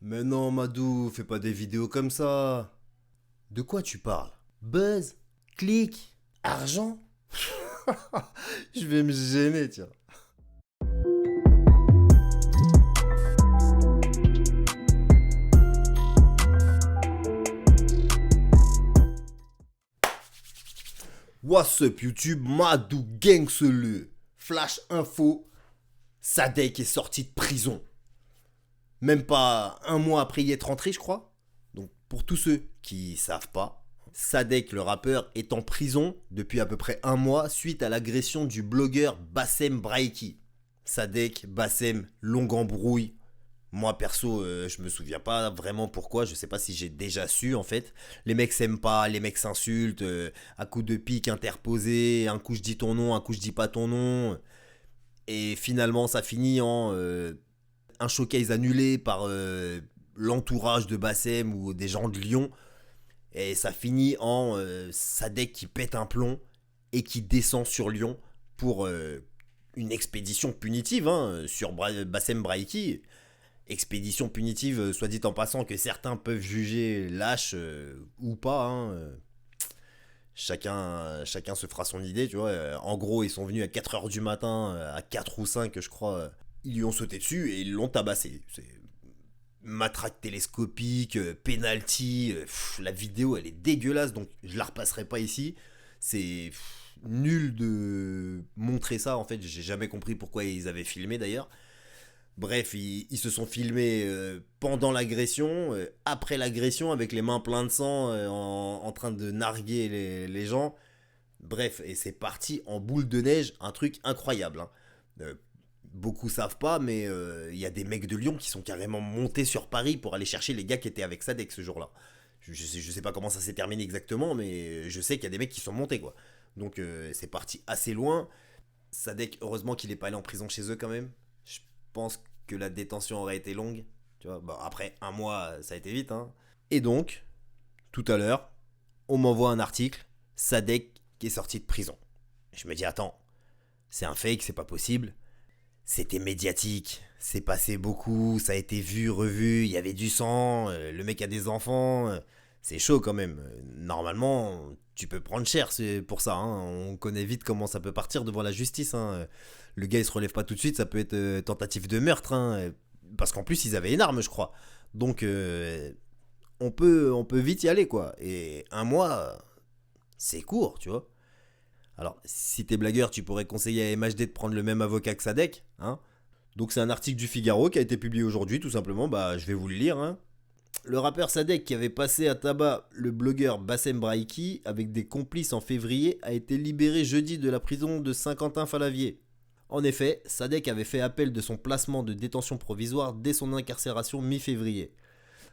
Mais non, Madou, fais pas des vidéos comme ça. De quoi tu parles? Buzz? Clic? Argent? Je vais me gêner, tiens. What's up YouTube? Madou Gangsele. Flash info. Sadek est sorti de prison. Même pas un mois après y être rentré, je crois. Donc pour tous ceux qui savent pas, Sadek le rappeur est en prison depuis à peu près un mois suite à l'agression du blogueur Bassem Braiki. Sadek, Bassem, longue embrouille. Moi perso, je me souviens pas vraiment pourquoi, je sais pas si j'ai déjà su en fait. Les mecs s'aiment pas, les mecs s'insultent, à coups de pique interposés, un coup je dis ton nom, un coup je dis pas ton nom. Et finalement ça finit en un showcase annulé par l'entourage de Bassem ou des gens de Lyon. Et ça finit en Sadek qui pète un plomb et qui descend sur Lyon pour une expédition punitive sur Bassem Braiki. Expédition punitive, soit dit en passant, que certains peuvent juger lâche ou pas. Chacun se fera son idée, tu vois. En gros, ils sont venus à 4h du matin, à 4 ou 5, je crois. Ils lui ont sauté dessus et ils l'ont tabassé. C'est matraque télescopique, penalty. La vidéo, elle est dégueulasse, donc je la repasserai pas ici. C'est nul de montrer ça, en fait. J'ai jamais compris pourquoi ils avaient filmé d'ailleurs. Bref, ils se sont filmés pendant l'agression, après l'agression, avec les mains pleines de sang, en train de narguer les gens. Bref, et c'est parti en boule de neige, un truc incroyable. Euh, Beaucoup savent pas, mais il y a des mecs de Lyon qui sont carrément montés sur Paris pour aller chercher les gars qui étaient avec Sadek ce jour-là. Je sais pas comment ça s'est terminé exactement, mais je sais qu'il y a des mecs qui sont montés, quoi. Donc c'est parti assez loin. Sadek, heureusement qu'il est pas allé en prison chez eux quand même. Je pense que la détention aurait été longue. Tu vois, bon, après un mois, ça a été vite. Et donc, tout à l'heure, on m'envoie un article, Sadek qui est sorti de prison. Je me dis, attends, c'est un fake, c'est pas possible. C'était médiatique, c'est passé beaucoup, ça a été vu, revu, il y avait du sang, le mec a des enfants, c'est chaud quand même. Normalement, tu peux prendre cher pour ça, on connaît vite comment ça peut partir devant la justice. Le gars il se relève pas tout de suite, ça peut être tentative de meurtre, parce qu'en plus ils avaient une arme je crois. Donc on peut vite y aller quoi. Et un mois, c'est court, tu vois. Alors, si t'es blagueur, tu pourrais conseiller à MHD de prendre le même avocat que Sadek. Donc, c'est un article du Figaro qui a été publié aujourd'hui, tout simplement. Bah, je vais vous le lire. Le rappeur Sadek, qui avait passé à tabac le blogueur Bassem Braiki avec des complices en février, a été libéré jeudi de la prison de Saint-Quentin-Falavier. En effet, Sadek avait fait appel de son placement de détention provisoire dès son incarcération mi-février.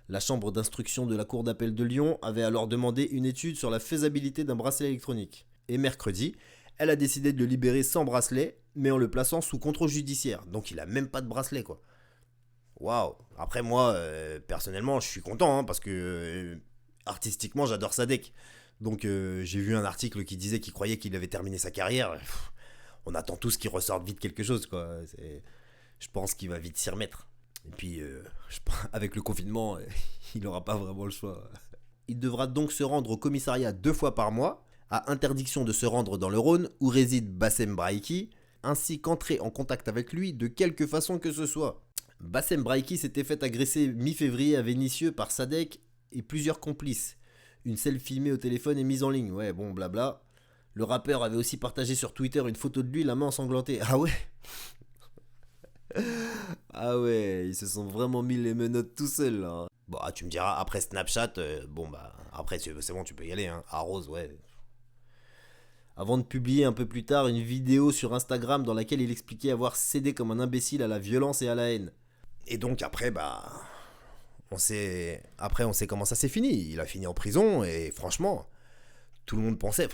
La chambre d'instruction de la cour d'appel de Lyon avait alors demandé une étude sur la faisabilité d'un bracelet électronique. Et mercredi, elle a décidé de le libérer sans bracelet, mais en le plaçant sous contrôle judiciaire. Donc il a même pas de bracelet, quoi. Waouh. Après moi, personnellement, je suis content, parce que artistiquement, j'adore Sadek. Donc j'ai vu un article qui disait qu'il croyait qu'il avait terminé sa carrière. On attend tous qu'il ressorte vite quelque chose, quoi. Je pense qu'il va vite s'y remettre. Et puis, avec le confinement, il n'aura pas vraiment le choix. Il devra donc se rendre au commissariat 2 fois par mois, à interdiction de se rendre dans le Rhône où réside Bassem Braiki, ainsi qu'entrer en contact avec lui de quelque façon que ce soit. Bassem Braiki s'était fait agresser mi-février à Vénissieux par Sadek et plusieurs complices. Une selle filmée au téléphone est mise en ligne, ouais bon blabla. Le rappeur avait aussi partagé sur Twitter une photo de lui la main ensanglantée. Ah ouais. Ah ouais, ils se sont vraiment mis les menottes tout seuls là. Bon, tu me diras, après Snapchat, bon bah, après c'est bon, tu peux y aller, Arrose, ouais. Avant de publier un peu plus tard une vidéo sur Instagram dans laquelle il expliquait avoir cédé comme un imbécile à la violence et à la haine. Et donc après, bah, on sait comment ça s'est fini. Il a fini en prison et franchement, tout le monde pensait,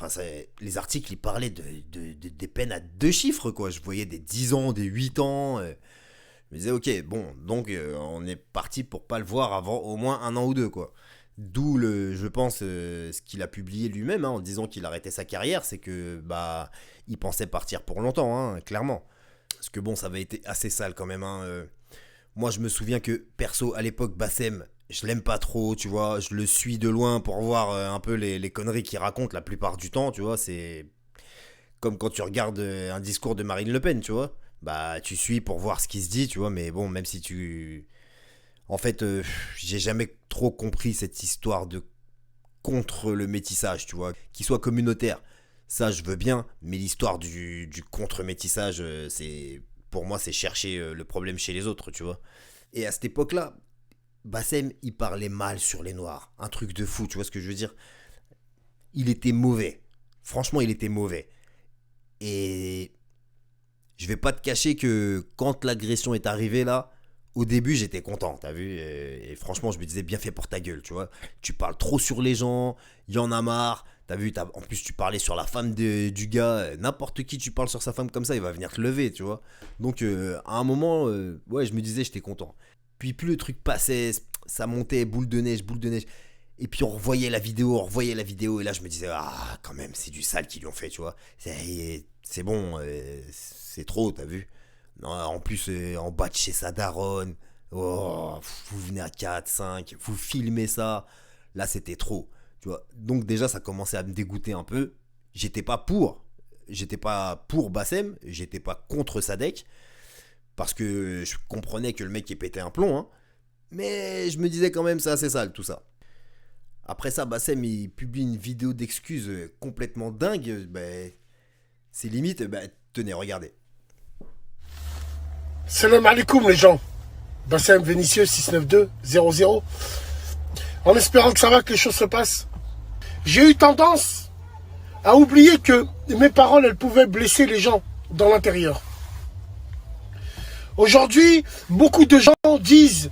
les articles ils parlaient des peines à 2 chiffres quoi. Je voyais des 10 ans, des 8 ans. Je me disais ok, bon, donc on est parti pour pas le voir avant au moins un an ou deux quoi. D'où je pense, ce qu'il a publié lui-même en disant qu'il arrêtait sa carrière, c'est que bah il pensait partir pour longtemps, clairement. Parce que bon, ça avait été assez sale quand même. Moi, je me souviens que, perso, à l'époque, Bassem, je l'aime pas trop, tu vois. Je le suis de loin pour voir un peu les conneries qu'il raconte la plupart du temps, tu vois. C'est comme quand tu regardes un discours de Marine Le Pen, tu vois. Bah, tu suis pour voir ce qui se dit, tu vois. Mais bon, même si tu... En fait, j'ai jamais trop compris cette histoire de contre le métissage, tu vois. Qu'il soit communautaire, ça, je veux bien. Mais l'histoire du contre-métissage, c'est... Pour moi, c'est chercher le problème chez les autres, tu vois. Et à cette époque-là, Bassem, il parlait mal sur les Noirs. Un truc de fou, tu vois ce que je veux dire. Il était mauvais. Franchement, il était mauvais. Et je vais pas te cacher que quand l'agression est arrivée là, au début j'étais content, t'as vu. Et franchement, je me disais bien fait pour ta gueule, tu vois. Tu parles trop sur les gens, il y en a marre. T'as vu, en plus tu parlais sur la femme du gars. N'importe qui tu parles sur sa femme comme ça, il va venir te lever, tu vois. Donc à un moment, ouais, je me disais j'étais content. Puis plus le truc passait, ça montait, boule de neige, boule de neige. Et puis on revoyait la vidéo, et là je me disais, ah, quand même, c'est du sale qu'ils lui ont fait, tu vois. C'est bon, c'est trop, t'as vu. Non, en plus, en bas de chez sa daronne, oh, vous venez à 4 5 vous filmez ça. Là, c'était trop, tu vois. Donc déjà, ça commençait à me dégoûter un peu. J'étais pas pour. J'étais pas pour Bassem, j'étais pas contre Sadek, parce que je comprenais que le mec il pétait un plomb, hein. Mais je me disais quand même, c'est assez sale tout ça. Après ça, Bassem il publie une vidéo d'excuses complètement dingue. Ben, c'est limite, ben, tenez, regardez. Salam alaikum les gens. Bassem Vénitieux 69200. En espérant que ça va, que les choses se passent. J'ai eu tendance à oublier que mes paroles, elles pouvaient blesser les gens dans l'intérieur. Aujourd'hui, beaucoup de gens disent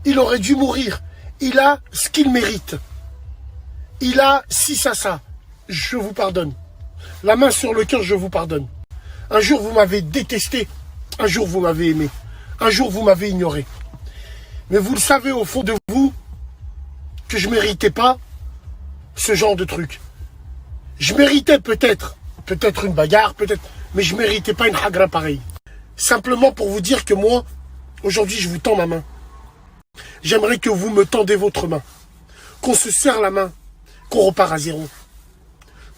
il aurait dû mourir. Il a ce qu'il mérite. Il a si ça. Je vous pardonne. La main sur le cœur, je vous pardonne. Un jour, vous m'avez détesté. Un jour, vous m'avez aimé. Un jour, vous m'avez ignoré. Mais vous le savez au fond de vous que je ne méritais pas ce genre de truc. Je méritais peut-être une bagarre, peut-être, mais je ne méritais pas une hagra pareille. Simplement pour vous dire que moi, aujourd'hui, je vous tends ma main. J'aimerais que vous me tendez votre main. Qu'on se serre la main, qu'on repart à zéro.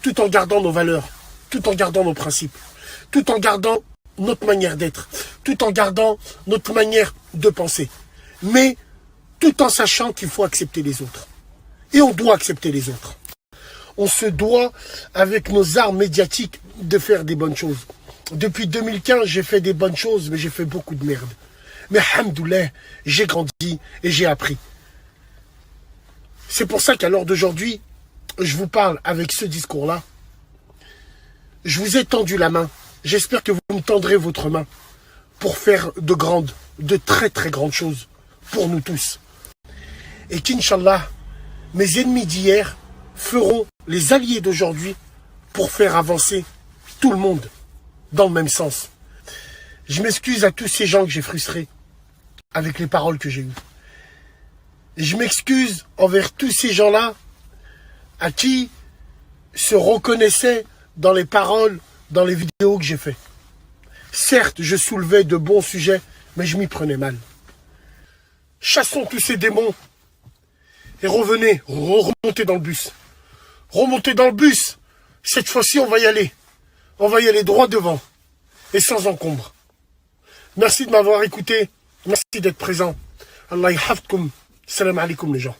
Tout en gardant nos valeurs, tout en gardant nos principes, tout en gardant notre manière d'être, tout en gardant notre manière de penser. Mais tout en sachant qu'il faut accepter les autres. Et on doit accepter les autres. On se doit, avec nos armes médiatiques, de faire des bonnes choses. Depuis 2015, j'ai fait des bonnes choses, mais j'ai fait beaucoup de merde. Mais alhamdoulilah, j'ai grandi et j'ai appris. C'est pour ça qu'à l'heure d'aujourd'hui, je vous parle avec ce discours-là. Je vous ai tendu la main. J'espère que vous me tendrez votre main pour faire de très très grandes choses pour nous tous. Et qu'Inch'Allah, mes ennemis d'hier feront les alliés d'aujourd'hui pour faire avancer tout le monde dans le même sens. Je m'excuse à tous ces gens que j'ai frustrés avec les paroles que j'ai eues. Je m'excuse envers tous ces gens-là à qui se reconnaissaient dans les paroles, dans les vidéos que j'ai faites. Certes, je soulevais de bons sujets, mais je m'y prenais mal. Chassons tous ces démons et revenez, remontez dans le bus. Remontez dans le bus. Cette fois-ci, on va y aller. On va y aller droit devant et sans encombre. Merci de m'avoir écouté. Merci d'être présent. Allah yahfadkoum. Salam alaikum les gens.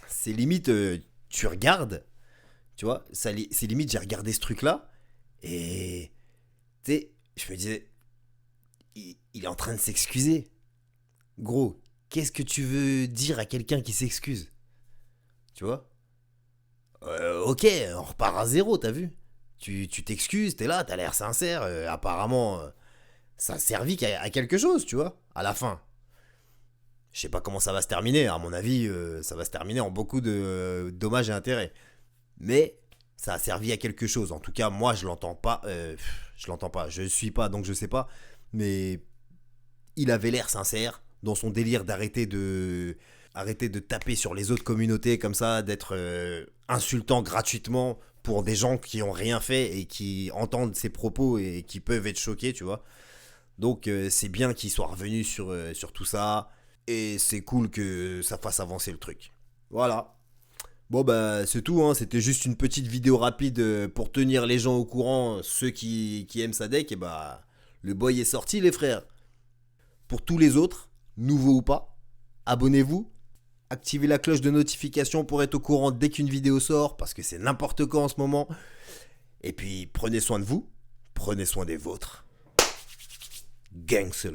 C'est limite, tu regardes, tu vois, c'est limite, j'ai regardé ce truc-là, et, tu sais, je me disais, il est en train de s'excuser. Gros, qu'est-ce que tu veux dire à quelqu'un qui s'excuse? Tu vois? Ok, on repart à zéro, t'as vu? Tu t'excuses, t'es là, t'as l'air sincère, apparemment, ça a servi à quelque chose, tu vois, à la fin. Je sais pas comment ça va se terminer, à mon avis, ça va se terminer en beaucoup de dommages et intérêts. Mais ça a servi à quelque chose. En tout cas, moi, je l'entends pas. Je suis pas, donc je sais pas. Mais il avait l'air sincère dans son délire d'arrêter de taper sur les autres communautés comme ça, d'être insultant gratuitement pour des gens qui ont rien fait et qui entendent ses propos et qui peuvent être choqués, tu vois. Donc c'est bien qu'il soit revenu sur tout ça. Et c'est cool que ça fasse avancer le truc. Voilà. Bon bah c'est tout, hein. C'était juste une petite vidéo rapide pour tenir les gens au courant, ceux qui aiment Sadek, et bah le boy est sorti les frères. Pour tous les autres, nouveaux ou pas, abonnez-vous, activez la cloche de notification pour être au courant dès qu'une vidéo sort, parce que c'est n'importe quoi en ce moment. Et puis prenez soin de vous, prenez soin des vôtres. Gangster.